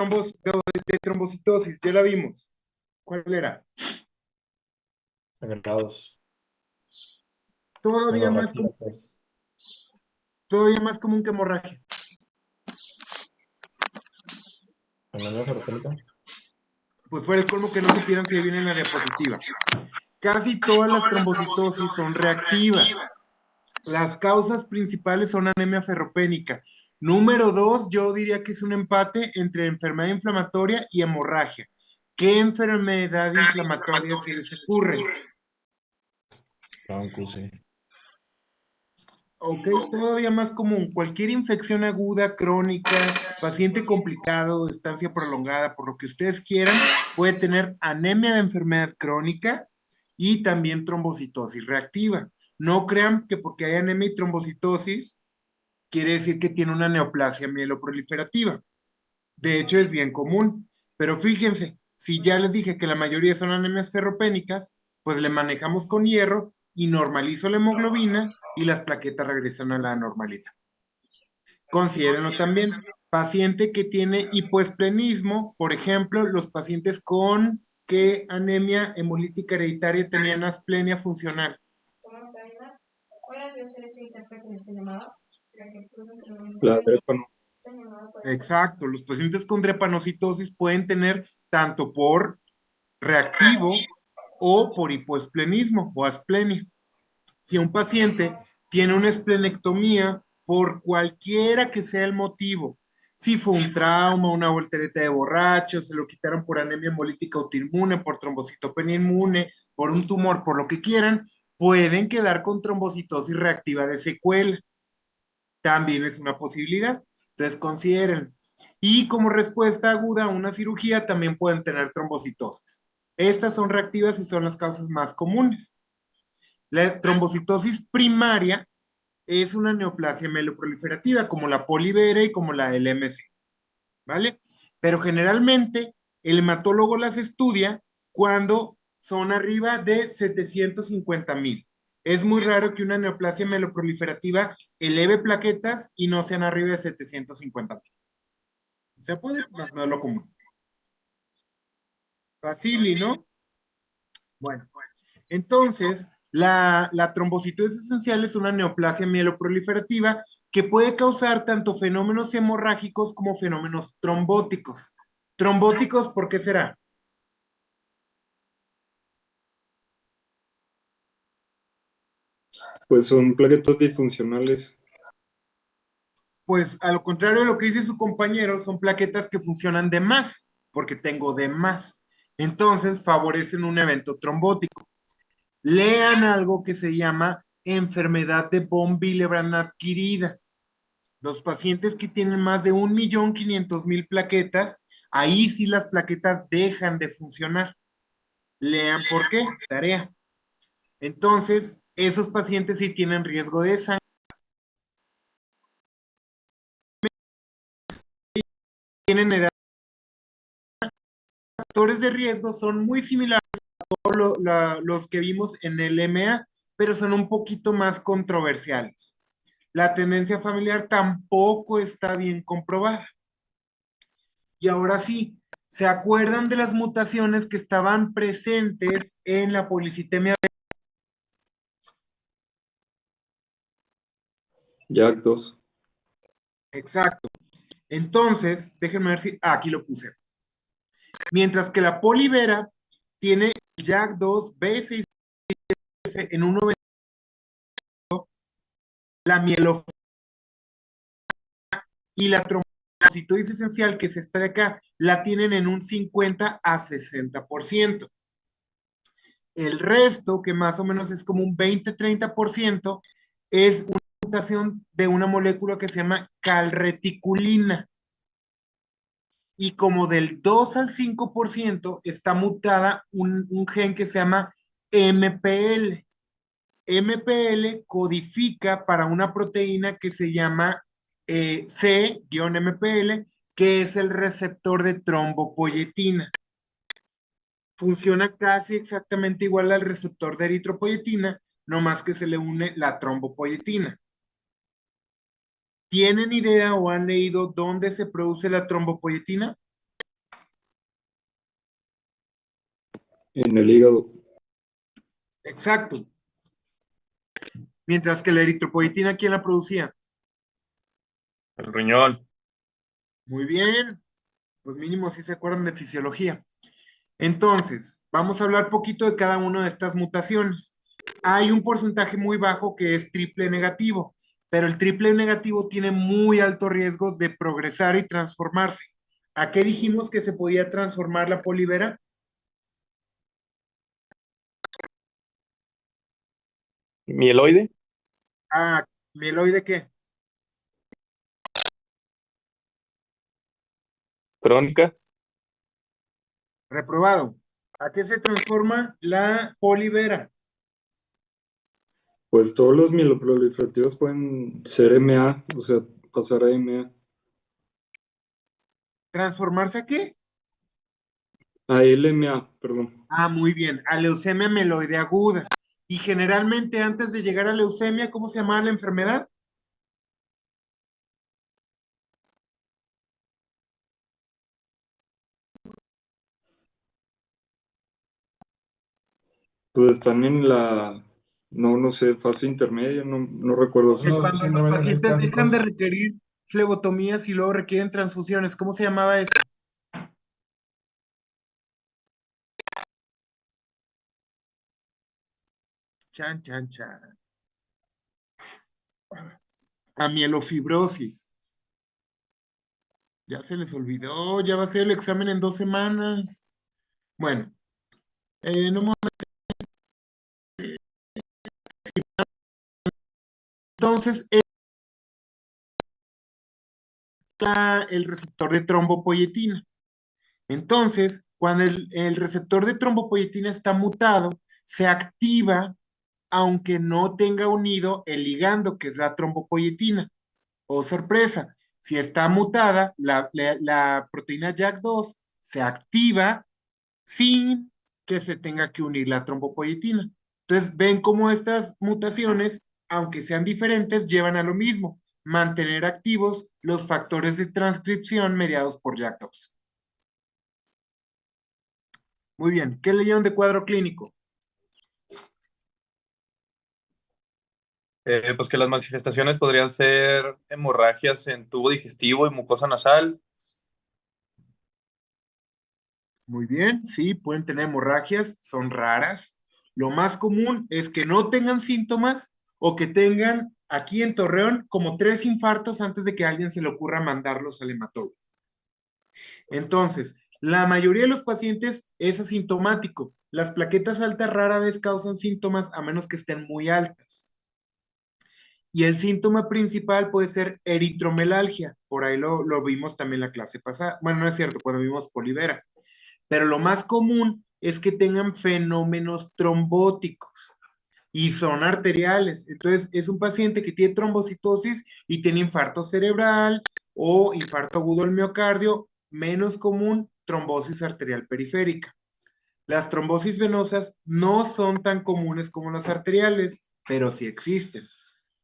de trombocitosis, ya la vimos. ¿Cuál era? Sangrados. Todavía más, Hemorragia, pues. todavía más común que hemorragia. Anemia ferroténica. Pues fue el colmo que no supieron si viene en la diapositiva. Casi todas las trombocitosis son reactivas. Las causas principales son anemia ferropénica. Número dos, yo diría que es un empate entre enfermedad inflamatoria y hemorragia. ¿Qué enfermedad inflamatoria se les ocurre? Bronco, sí. Ok, todavía más común, cualquier infección aguda, crónica, paciente complicado, estancia prolongada, por lo que ustedes quieran, puede tener anemia de enfermedad crónica y también trombocitosis reactiva. No crean que porque hay anemia y trombocitosis, quiere decir que tiene una neoplasia mieloproliferativa. De hecho, es bien común. Pero fíjense, si ya les dije que la mayoría son anemias ferropénicas, pues le manejamos con hierro y normalizo la hemoglobina y las plaquetas regresan a la normalidad. Considérenlo también. Paciente que tiene hipoesplenismo, por ejemplo, los pacientes con qué anemia hemolítica hereditaria tenían asplenia funcional. La drépano. Exacto, los pacientes con drepanocitosis pueden tener tanto por reactivo o por hipoesplenismo o asplenia. Si un paciente tiene una esplenectomía por cualquiera que sea el motivo, si fue un trauma, una voltereta de borracho, se lo quitaron por anemia hemolítica autoinmune, por trombocitopenia inmune, por un tumor, por lo que quieran, pueden quedar con trombocitosis reactiva de secuela. También es una posibilidad. Entonces consideren. Y como respuesta aguda a una cirugía también pueden tener trombocitosis. Estas son reactivas y son las causas más comunes. La trombocitosis primaria es una neoplasia mieloproliferativa, como la polivera y como la LMC, ¿vale? Pero generalmente el hematólogo las estudia cuando son arriba de 750,000. Es muy raro que una neoplasia mieloproliferativa eleve plaquetas y no sean arriba de 750,000. O sea, puede, no es lo común. Fácil, ¿no? Bueno, entonces, la trombocitosis esencial es una neoplasia mieloproliferativa que puede causar tanto fenómenos hemorrágicos como fenómenos trombóticos. Trombóticos, ¿por qué será? Pues son plaquetas disfuncionales. Pues a lo contrario de lo que dice su compañero, son plaquetas que funcionan de más, porque tengo de más. Entonces, favorecen un evento trombótico. Lean algo que se llama enfermedad de von Willebrand adquirida. Los pacientes que tienen más de 1.500.000 plaquetas, ahí sí las plaquetas dejan de funcionar. Lean por qué, tarea. Entonces, esos pacientes sí tienen riesgo de sangre, tienen edad. Los factores de riesgo son muy similares a todos los que vimos en el MA, pero son un poquito más controversiales. La tendencia familiar tampoco está bien comprobada. Y ahora sí, ¿se acuerdan de las mutaciones que estaban presentes en la policitemia? Jack 2. Exacto. Entonces, déjenme ver si aquí lo puse. Mientras que la polivera tiene JAK2, B6F en un 90, la mielofa y la trombocitosis esencial, que es esta de acá, la tienen en un 50 a 60%. El resto, que más o menos es como un 20-30%, es una mutación de una molécula que se llama calreticulina. Y como del 2 al 5% está mutada un gen que se llama MPL. MPL codifica para una proteína que se llama C-MPL, que es el receptor de trombopoyetina. Funciona casi exactamente igual al receptor de eritropoyetina, no más que se le une la trombopoyetina. ¿Tienen idea o han leído dónde se produce la trombopoyetina? En el hígado. Exacto. Mientras que la eritropoyetina, ¿quién la producía? El riñón. Muy bien, pues mínimo si se acuerdan de fisiología. Entonces, vamos a hablar poquito de cada una de estas mutaciones. Hay un porcentaje muy bajo que es triple negativo, pero el triple negativo tiene muy alto riesgo de progresar y transformarse. ¿A qué dijimos que se podía transformar la polivera? Mieloide. ¿A mieloide qué? Crónica. Reprobado. ¿A qué se transforma la polivera? Pues todos los mieloproliferativos pueden ser MA, o sea, pasar a MA. ¿Transformarse a qué? A LMA, perdón. Ah, muy bien, a leucemia mieloide aguda. Y generalmente antes de llegar a leucemia, ¿cómo se llamaba la enfermedad? Pues están en la, no sé, fase intermedia, no recuerdo. Que Los cuando los síndromes pacientes dejan de neoplásicos. requerir flebotomías y luego requieren transfusiones, ¿cómo se llamaba eso? Chan, chan, chan. Amielofibrosis. Ya se les olvidó, ya va a ser el examen en 2 semanas. Bueno, no mo- entonces el receptor de trombopoyetina. Entonces, cuando el receptor de trombopoyetina está mutado, se activa aunque no tenga unido el ligando, que es la trombopoyetina. Oh, sorpresa, si está mutada, la proteína JAK2 se activa sin que se tenga que unir la trombopoyetina. Entonces, ven cómo estas mutaciones, aunque sean diferentes, llevan a lo mismo, mantener activos los factores de transcripción mediados por JAK2. Muy bien, ¿qué leyeron de cuadro clínico? Pues que las manifestaciones podrían ser hemorragias en tubo digestivo y mucosa nasal. Muy bien, sí, pueden tener hemorragias, son raras. Lo más común es que no tengan síntomas o que tengan aquí en Torreón como 3 infartos antes de que a alguien se le ocurra mandarlos al hematólogo. Entonces, la mayoría de los pacientes es asintomático. Las plaquetas altas rara vez causan síntomas a menos que estén muy altas. Y el síntoma principal puede ser eritromelalgia. Por ahí lo vimos también en la clase pasada. Bueno, no es cierto, cuando vimos polivera. Pero lo más común es que tengan fenómenos trombóticos y son arteriales. Entonces, es un paciente que tiene trombocitosis y tiene infarto cerebral o infarto agudo del miocardio, menos común, trombosis arterial periférica. Las trombosis venosas no son tan comunes como las arteriales, pero sí existen.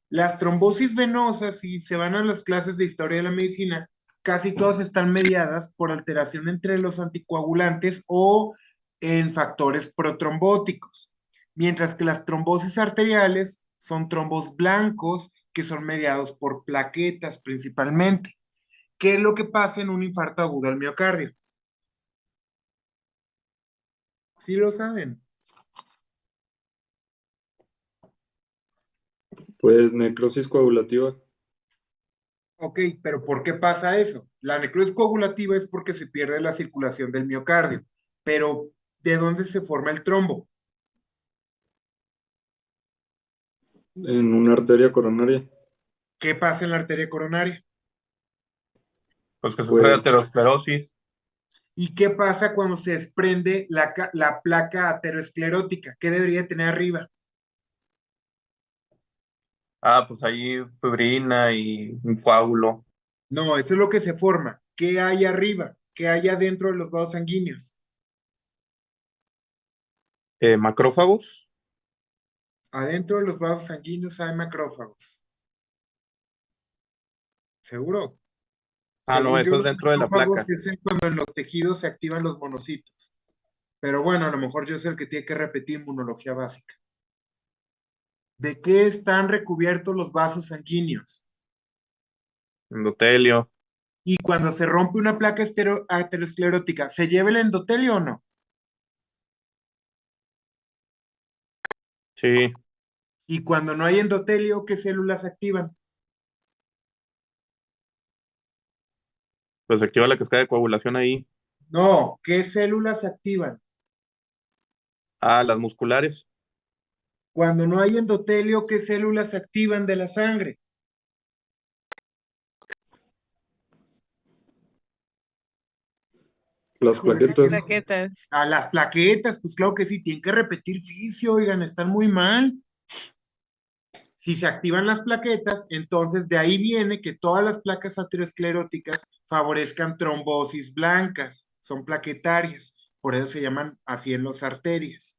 Las trombosis venosas, si se van a las clases de historia de la medicina, casi todas están mediadas por alteración entre los anticoagulantes o en factores protrombóticos, mientras que las trombosis arteriales son trombos blancos que son mediados por plaquetas principalmente. ¿Qué es lo que pasa en un infarto agudo al miocardio? Sí lo saben. Pues necrosis coagulativa. Ok, pero ¿por qué pasa eso? La necrosis coagulativa es porque se pierde la circulación del miocardio, pero ¿de dónde se forma el trombo? En una arteria coronaria. ¿Qué pasa en la arteria coronaria? Pues que sufre de Pues aterosclerosis. ¿Y qué pasa cuando se desprende la placa aterosclerótica? ¿Qué debería tener arriba? Pues ahí fibrina y un coágulo. No, eso es lo que se forma. ¿Qué hay arriba? ¿Qué hay adentro de los vasos sanguíneos? Macrófagos. Adentro de los vasos sanguíneos hay macrófagos. ¿Seguro? No, Según yo, eso es los dentro de la macrófagos placa. es cuando en los tejidos se activan los monocitos. Pero bueno, a lo mejor yo soy el que tiene que repetir inmunología básica. ¿De qué están recubiertos los vasos sanguíneos? Endotelio. Y cuando se rompe una placa aterosclerótica, ¿se lleva el endotelio o no? Sí, Y cuando no hay endotelio, ¿qué células activan? pues se activa la cascada de coagulación ahí. No, ¿qué células activan? Ah, las musculares. Cuando no hay endotelio, ¿qué células activan de la sangre? Las Híjole, sí que plaquetas. no. Plaquetas. A las plaquetas, pues claro que sí, tienen que repetir fisio, oigan, están muy mal. Si se activan las plaquetas, entonces de ahí viene que todas las placas ateroscleróticas favorezcan trombosis blancas, son plaquetarias, por eso se llaman así en las arterias.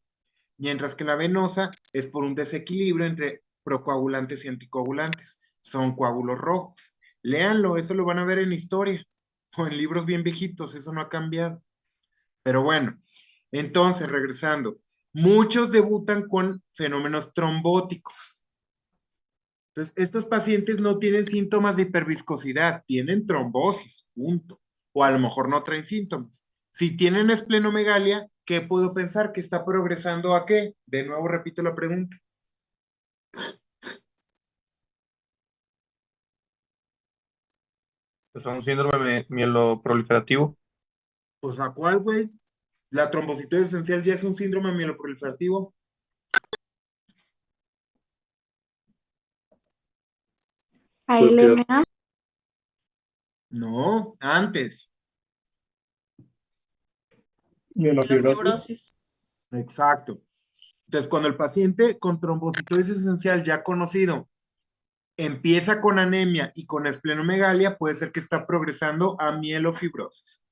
Mientras que la venosa es por un desequilibrio entre procoagulantes y anticoagulantes, son coágulos rojos. Léanlo, eso lo van a ver en historia o en libros bien viejitos, eso no ha cambiado. Pero bueno, entonces regresando, muchos debutan con fenómenos trombóticos. Entonces, estos pacientes no tienen síntomas de hiperviscosidad, tienen trombosis, punto. O a lo mejor no traen síntomas. Si tienen esplenomegalia, ¿qué puedo pensar? ¿Que está progresando a qué? De nuevo repito la pregunta. Es un síndrome mieloproliferativo. Pues ¿a cuál, güey? La trombocitosis esencial ya es un síndrome mieloproliferativo. Pues que ya ALMA. No, antes. Mielofibrosis. Exacto. Entonces, cuando el paciente con trombocitosis esencial ya conocido empieza con anemia y con esplenomegalia, puede ser que está progresando a mielofibrosis.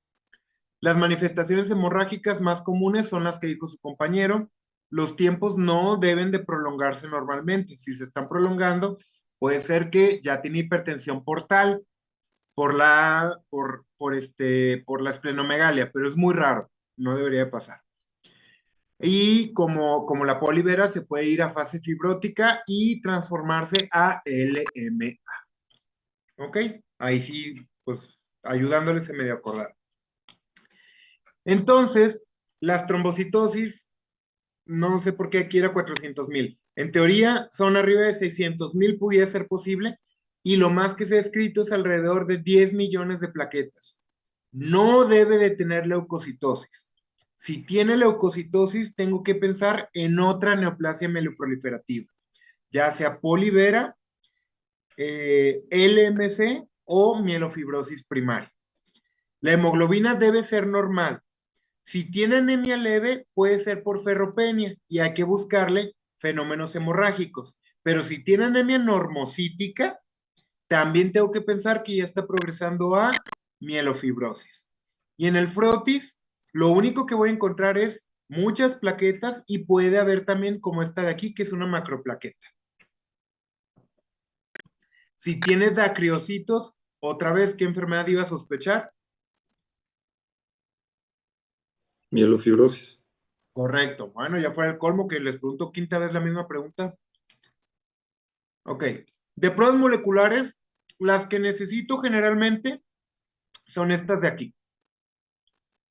Las manifestaciones hemorrágicas más comunes son las que dijo su compañero. Los tiempos no deben de prolongarse normalmente. Si se están prolongando, puede ser que ya tiene hipertensión portal por la esplenomegalia, pero es muy raro, no debería de pasar. Y como la polivera se puede ir a fase fibrótica y transformarse a LMA. ¿Ok? Ahí sí, pues ayudándole se me dio a acordar. Entonces, las trombocitosis, no sé por qué aquí era 400,000. En teoría, son arriba de 600,000, pudiera ser posible, y lo más que se ha escrito es alrededor de 10 millones de plaquetas. No debe de tener leucocitosis. Si tiene leucocitosis, tengo que pensar en otra neoplasia mieloproliferativa, ya sea polivera, LMC o mielofibrosis primaria. La hemoglobina debe ser normal. Si tiene anemia leve, puede ser por ferropenia y hay que buscarle fenómenos hemorrágicos. Pero si tiene anemia normocítica, también tengo que pensar que ya está progresando a mielofibrosis. Y en el frotis, lo único que voy a encontrar es muchas plaquetas y puede haber también como esta de aquí, que es una macroplaqueta. Si tiene dacriocitos, otra vez, ¿qué enfermedad iba a sospechar? mielofibrosis. Correcto. Bueno, ya fuera el colmo que les pregunto quinta vez la misma pregunta. Ok. De pruebas moleculares, las que necesito generalmente son estas de aquí.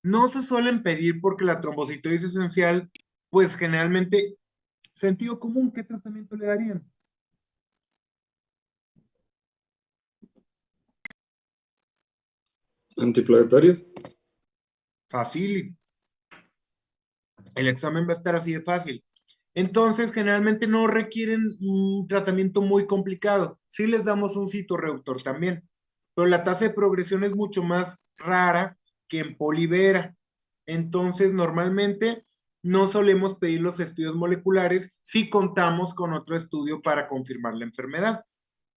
No se suelen pedir porque la trombocitosis esencial, pues generalmente, sentido común, ¿qué tratamiento le darían? Antiplaquetarios. Fácil. El examen va a estar así de fácil. Entonces, generalmente no requieren un tratamiento muy complicado. Sí les damos un citorreductor también, pero la tasa de progresión es mucho más rara que en polivera. Entonces, normalmente no solemos pedir los estudios moleculares si contamos con otro estudio para confirmar la enfermedad.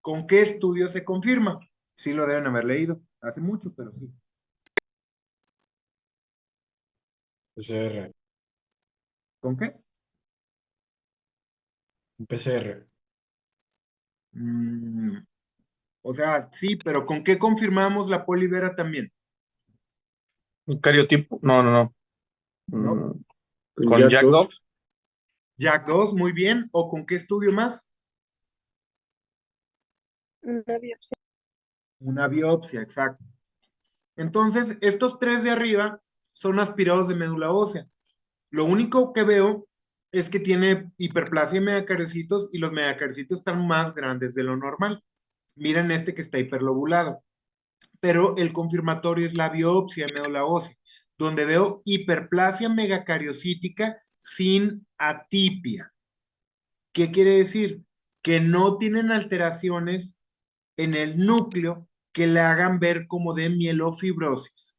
¿Con qué estudio se confirma? Sí lo deben haber leído, hace mucho, pero sí. PCR, ¿Con qué? un PCR. Mm, o sea, sí, pero ¿con qué confirmamos la polivera también? Cariotipo. No, no, no. ¿No? Con Jack Jack 2. Dobbs. Jack 2, muy bien. ¿O con qué estudio más? Una biopsia. Una biopsia, exacto. Entonces, estos tres de arriba son aspirados de médula ósea. Lo único que veo es que tiene hiperplasia de megacariocitos y los megacariocitos están más grandes de lo normal. Miren este que está hiperlobulado. Pero el confirmatorio es la biopsia de médula ósea, donde veo hiperplasia megacariocítica sin atipia. ¿Qué quiere decir? Que no tienen alteraciones en el núcleo que le hagan ver como de mielofibrosis.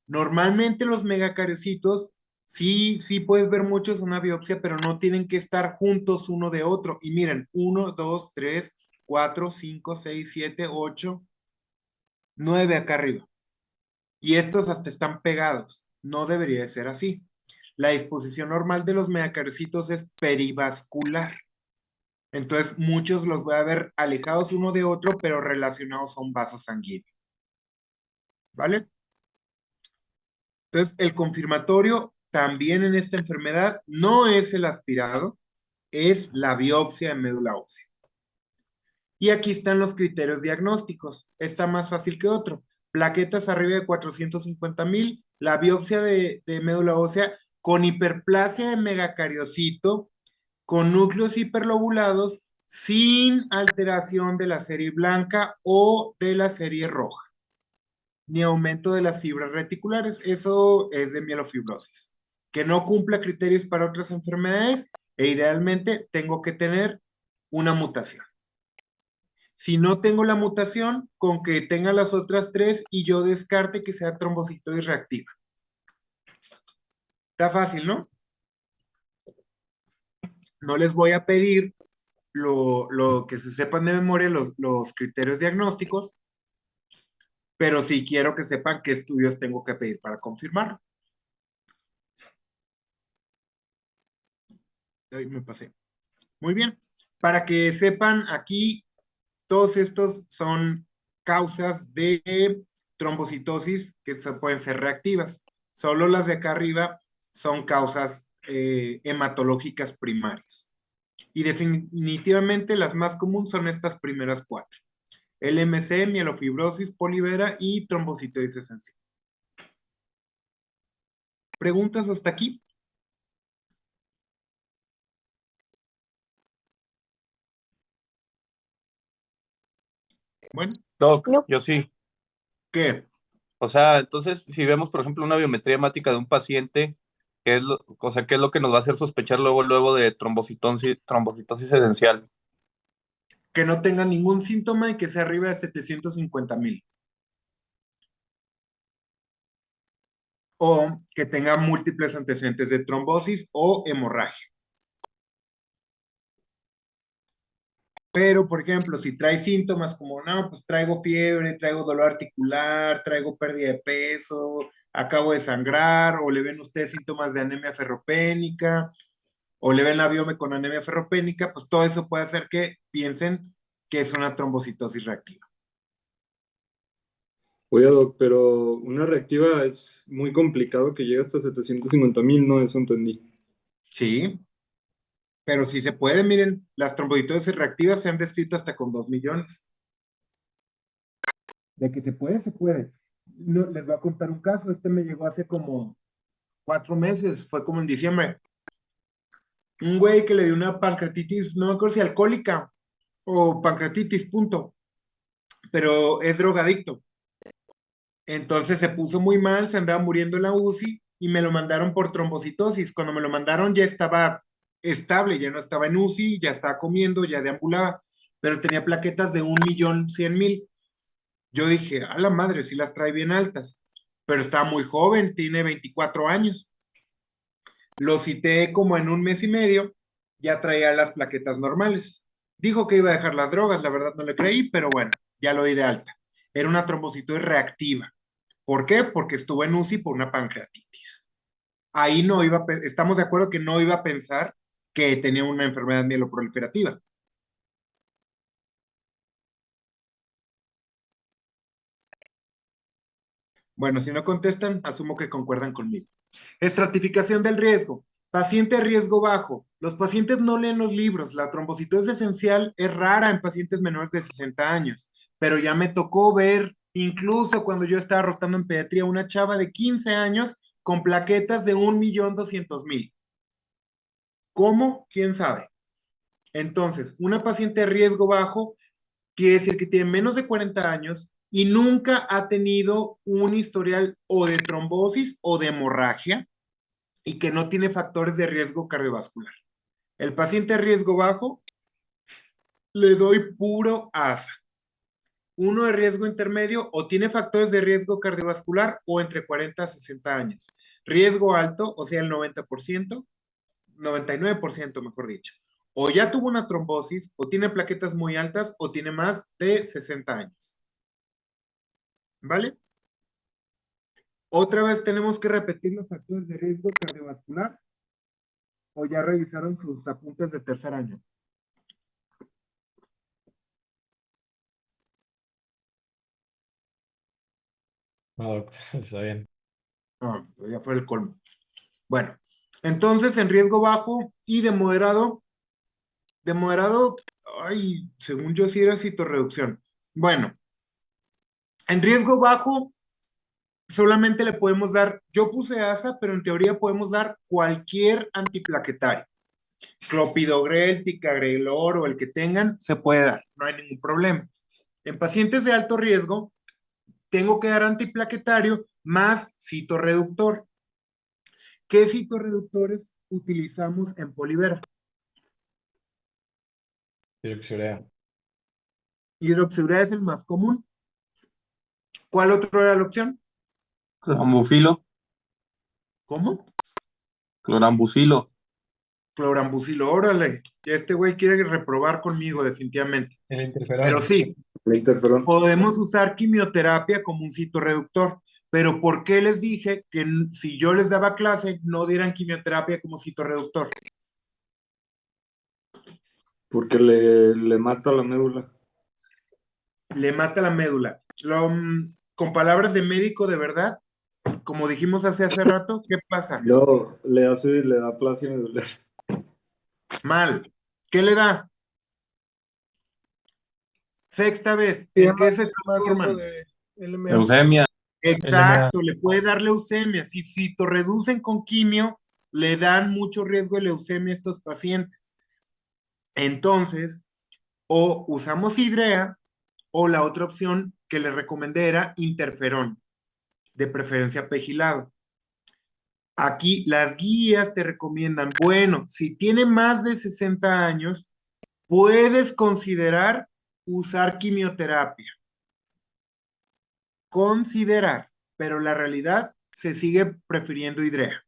Normalmente los megacariocitos, sí puedes ver muchos en una biopsia, pero no tienen que estar juntos uno de otro. Y miren, 1, 2, 3, 4, 5, 6, 7, 8, 9 acá arriba. Y estos hasta están pegados. No debería de ser así. La disposición normal de los megacariocitos es perivascular. Entonces, muchos los voy a ver alejados uno de otro, pero relacionados a un vaso sanguíneo. ¿Vale? Entonces, el confirmatorio también en esta enfermedad no es el aspirado, es la biopsia de médula ósea. Y aquí están los criterios diagnósticos. Está más fácil que otro. Plaquetas arriba de 450,000, la biopsia de médula ósea con hiperplasia de megacariocito, con núcleos hiperlobulados, sin alteración de la serie blanca o de la serie roja, ni aumento de las fibras reticulares. Eso es de mielofibrosis. Que no cumpla criterios para otras enfermedades e idealmente tengo que tener una mutación. Si no tengo la mutación, con que tenga las otras tres y yo descarte que sea trombocitosis reactiva. Está fácil, ¿no? No les voy a pedir lo que se sepan de memoria los criterios diagnósticos, pero sí quiero que sepan qué estudios tengo que pedir para confirmarlo. Ahí me pasé. Muy bien. Para que sepan, aquí todos estos son causas de trombocitosis que pueden ser reactivas. Solo las de acá arriba son causas hematológicas primarias. Y definitivamente las más comunes son estas primeras cuatro. LMC, mielofibrosis, polivera y trombocitosis esencial. ¿Preguntas hasta aquí? Bueno, Doc, No. yo sí. ¿qué? O sea, entonces, si vemos, por ejemplo, una biometría hemática de un paciente, ¿qué es ¿qué es lo que nos va a hacer sospechar luego de trombocitosis esencial? Que no tenga ningún síntoma y que sea arriba de 750,000. O que tenga múltiples antecedentes de trombosis o hemorragia. Pero, por ejemplo, si trae síntomas como, no, pues traigo fiebre, traigo dolor articular, traigo pérdida de peso, acabo de sangrar, o le ven ustedes síntomas de anemia ferropénica, o le ven la biome con anemia ferropénica, pues todo eso puede hacer que piensen que es una trombocitosis reactiva. Oye, Doc, pero una reactiva es muy complicado que llegue hasta 750,000, ¿no? Eso entendí. Sí, pero si se puede, miren, las trombocitosis reactivas se han descrito hasta con 2 millones. De que se puede, se puede. No, les voy a contar un caso. Este me llegó hace como 4 meses, fue como en diciembre. Un güey que le dio una pancreatitis, no me acuerdo si alcohólica o pancreatitis, punto, pero es drogadicto. Entonces se puso muy mal, se andaba muriendo en la UCI y me lo mandaron por trombocitosis. Cuando me lo mandaron ya estaba estable, ya no estaba en UCI, ya estaba comiendo, ya deambulaba, pero tenía plaquetas de 1,100,000. Yo dije, a la madre, sí las trae bien altas, pero estaba muy joven, tiene 24 años. Lo cité como en un mes y medio, ya traía las plaquetas normales. Dijo que iba a dejar las drogas, la verdad no le creí, pero bueno, ya lo di de alta. Era una trombocitosis reactiva. ¿Por qué? Porque estuvo en UCI por una pancreatitis. Ahí no iba, estamos de acuerdo que no iba a pensar que tenía una enfermedad mieloproliferativa. Bueno, si no contestan, asumo que concuerdan conmigo. Estratificación del riesgo. Paciente riesgo bajo. Los pacientes no leen los libros. La trombocitosis esencial es rara en pacientes menores de 60 años, pero ya me tocó ver, incluso cuando yo estaba rotando en pediatría, una chava de 15 años con plaquetas de 1.200.000. ¿Cómo? ¿Quién sabe? Entonces, una paciente de riesgo bajo quiere decir que tiene menos de 40 años y nunca ha tenido un historial o de trombosis o de hemorragia y que no tiene factores de riesgo cardiovascular. El paciente de riesgo bajo le doy puro ASA. Uno de riesgo intermedio o tiene factores de riesgo cardiovascular o entre 40 a 60 años. Riesgo alto, o sea, el 90%, 99% mejor dicho. O ya tuvo una trombosis, o tiene plaquetas muy altas, o tiene más de 60 años. ¿Vale? Otra vez tenemos que repetir los factores de riesgo cardiovascular, o ya revisaron sus apuntes de tercer año. No, doctor, está bien. Ah, ya fue el colmo. Bueno, entonces en riesgo bajo y de moderado, ay, según yo sí era citorreducción. Bueno, en riesgo bajo solamente le podemos dar, yo puse ASA, pero en teoría podemos dar cualquier antiplaquetario. Clopidogrel, ticagrelor o el que tengan, se puede dar, no hay ningún problema. En pacientes de alto riesgo, tengo que dar antiplaquetario más citorreductor. ¿Qué citorreductores utilizamos en Polivera? Hidroxiurea. Hidroxiurea es el más común. ¿Cuál otro era la opción? Clorambucilo, ¿Cómo? clorambucilo. Clorambucilo, órale. Este güey quiere reprobar conmigo, definitivamente. El Pero interferón. sí, El interferón. podemos usar quimioterapia como un citorreductor. Pero ¿por qué les dije que si yo les daba clase, no dieran quimioterapia como citorreductor? Porque le mata la médula. Le mata la médula. Con palabras de médico de verdad, como dijimos hace rato, ¿qué pasa? Luego le da plasia medular. Mal. ¿Qué le da? Sexta vez, Tiene ¿en qué se más riesgo transforman? de LMA. Leucemia. LMA. Exacto, le puede dar leucemia. Si citorreducen con quimio, le dan mucho riesgo de leucemia a estos pacientes. Entonces, o usamos hidrea, o la otra opción que le recomendé era interferón, de preferencia pegilado. Aquí las guías te recomiendan, bueno, si tiene más de 60 años, puedes considerar usar quimioterapia. Considerar, pero la realidad se sigue prefiriendo hidrea.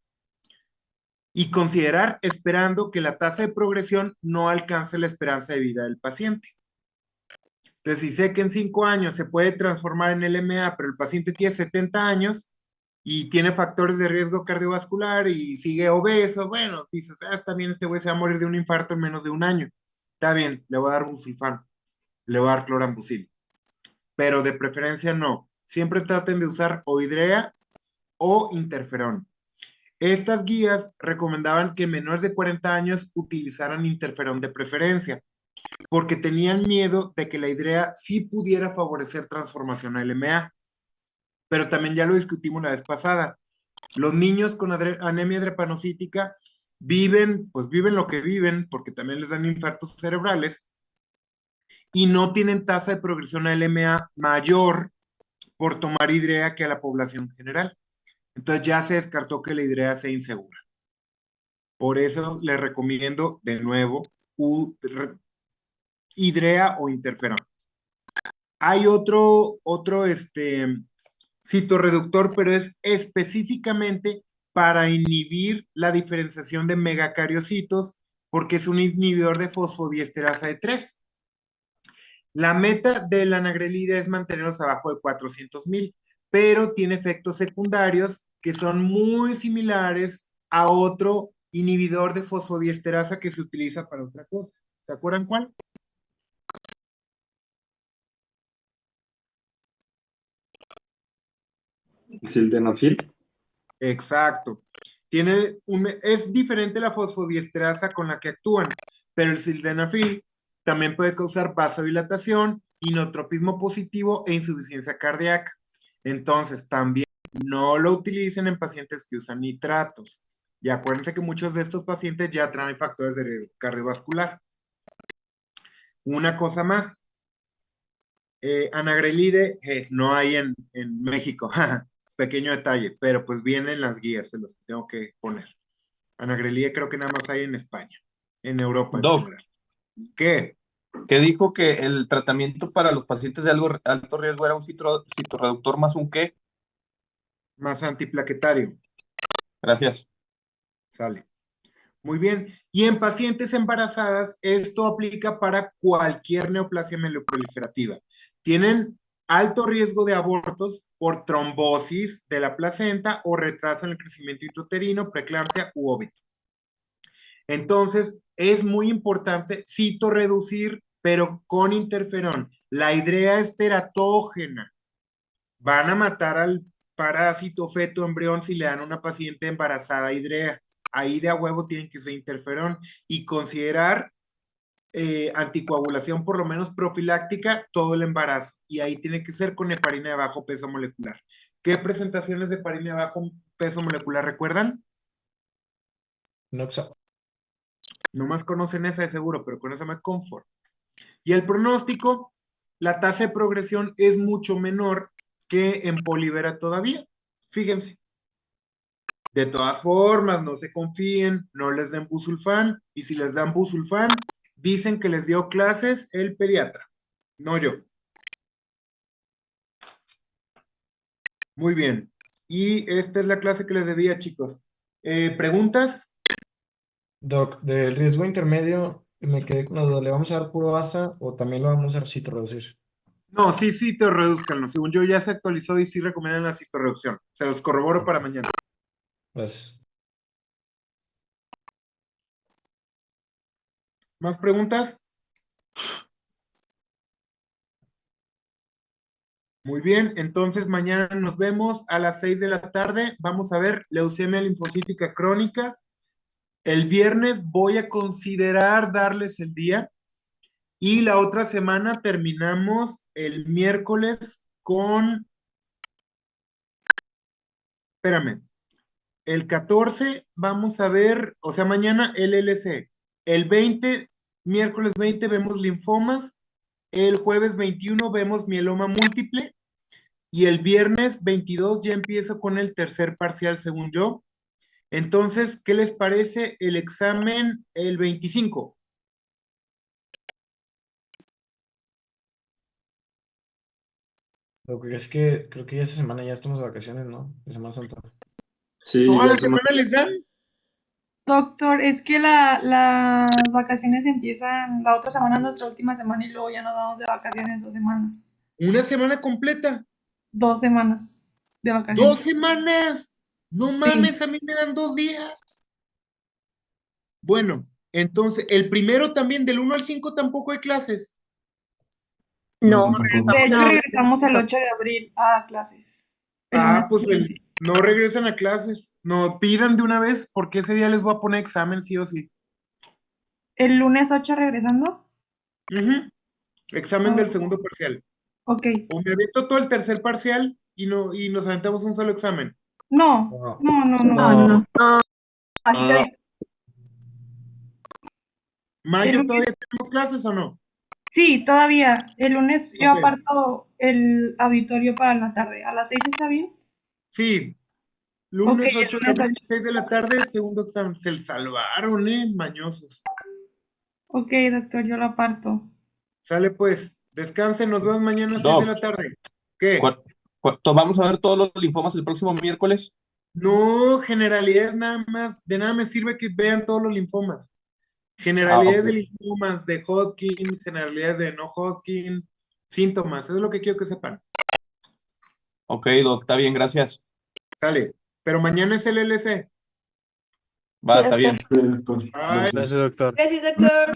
Y considerar esperando que la tasa de progresión no alcance la esperanza de vida del paciente. Entonces, si sé que en 5 años se puede transformar en LMA, pero el paciente tiene 70 años y tiene factores de riesgo cardiovascular y sigue obeso, bueno, dices, está bien, este güey se va a morir de un infarto en menos de un año. Está bien, le voy a dar busulfán, le voy a dar clorambucil, pero de preferencia no. Siempre traten de usar o hidrea o interferón. Estas guías recomendaban que en menores de 40 años utilizaran interferón de preferencia, porque tenían miedo de que la hidrea sí pudiera favorecer transformación a LMA. Pero también ya lo discutimos la vez pasada. Los niños con anemia drepanocítica viven lo que viven, porque también les dan infartos cerebrales, y no tienen tasa de progresión a LMA mayor por tomar hidrea que a la población general. Entonces ya se descartó que la hidrea sea insegura. Por eso les recomiendo de nuevo hidrea o interferón. Hay otro citorreductor, pero es específicamente para inhibir la diferenciación de megacariocitos, porque es un inhibidor de fosfodiesterasa de 3. La meta de la anagrelida es mantenerlos abajo de 400.000, pero tiene efectos secundarios que son muy similares a otro inhibidor de fosfodiesterasa que se utiliza para otra cosa. ¿Se acuerdan cuál? Sildenafil. Exacto. Es diferente la fosfodiesterasa con la que actúan, pero el sildenafil también puede causar vasodilatación, inotropismo positivo e insuficiencia cardíaca. Entonces, también no lo utilicen en pacientes que usan nitratos. Y acuérdense que muchos de estos pacientes ya traen factores de riesgo cardiovascular. Una cosa más, anagrelide no hay en México, pequeño detalle, pero pues vienen en las guías, se los tengo que poner. Anagrelide creo que nada más hay en España, en Europa en Doc, general. ¿Qué? que dijo que el tratamiento para los pacientes de alto riesgo era un citorreductor más un qué. Más antiplaquetario. Gracias. Sale. Muy bien. Y en pacientes embarazadas, esto aplica para cualquier neoplasia mieloproliferativa. Tienen alto riesgo de abortos por trombosis de la placenta o retraso en el crecimiento intrauterino, preeclampsia u óbito. Entonces, es muy importante citorreducir, pero con interferón. La idea es teratógena. Van a matar al parásito feto embrión si le dan a una paciente embarazada hidrea. Ahí de a huevo tienen que ser interferón y considerar anticoagulación por lo menos profiláctica todo el embarazo. Y ahí tiene que ser con heparina de bajo peso molecular. ¿Qué presentaciones de heparina de bajo peso molecular recuerdan? Noxa. Nomás conocen esa de seguro, pero con esa me conformo. Y el pronóstico, la tasa de progresión es mucho menor que en Polivera todavía. Fíjense. De todas formas, no se confíen, no les den busulfán, y si les dan busulfán, dicen que les dio clases el pediatra, no yo. Muy bien. Y esta es la clase que les debía, chicos. ¿Preguntas? Doc, del riesgo intermedio me quedé con la duda. ¿Le vamos a dar puro ASA o también lo vamos a citorreducir? No, sí, te reduzcanlo. Según yo ya se actualizó y sí recomiendan la citorreducción. Se los corroboro para mañana. Gracias. ¿Más preguntas? Muy bien, entonces mañana nos vemos a las 6 de la tarde. Vamos a ver leucemia linfocítica crónica. El viernes voy a considerar darles el día y la otra semana terminamos el miércoles con, espérame, el 14 vamos a ver, o sea, mañana el LLC. El 20, miércoles 20 vemos linfomas. El jueves 21 vemos mieloma múltiple. Y el viernes 22 ya empiezo con el tercer parcial, según yo. Entonces, ¿qué les parece el examen el 25? Lo que es que creo que ya esta semana ya estamos de vacaciones, ¿no? De Semana Santa. Sí, ¿Toda ya la semana les dan? Doctor, es que las vacaciones empiezan la otra semana, nuestra última semana, y luego ya nos vamos de vacaciones 2 semanas. Una semana completa. 2 semanas de 2 vacaciones. semanas. No Sí. mames, a mí me dan 2 días. Bueno, entonces, el primero también, del 1 al 5 tampoco hay clases. No, De hecho, regresamos el 8 de abril a clases. El lunes Pues siguiente. no regresan a clases. No, pidan de una vez porque ese día les voy a poner examen sí o sí. ¿El lunes 8 regresando? Ujú. Examen del segundo parcial. Ok. O me aviento todo el tercer parcial y nos aventamos un solo examen. No. no. Así está bien. ¿Mayo El lunes- todavía tenemos clases o no? Sí, todavía. El lunes yo Ok. aparto el auditorio para la tarde. ¿A las 6 está bien? Sí. Lunes Ok, 8 de lunes abril, 8. 6 de la tarde, segundo examen. Se le salvaron, mañosos. Ok, doctor, yo lo aparto. Sale pues. Descansen, nos vemos mañana a 6 de Doc, la tarde. ¿Qué? ¿Vamos a ver todos los linfomas el próximo miércoles? No, generalidades nada más. De nada me sirve que vean todos los linfomas. Ah, Generalidades ok. de linfomas, de Hodgkin, generalidades de no Hodgkin, síntomas. Eso es lo que quiero que sepan. Ok, Doc, está bien, gracias. Sale. Pero mañana es el LC. Va, está bien. Bye. Gracias, doctor. Gracias, doctor.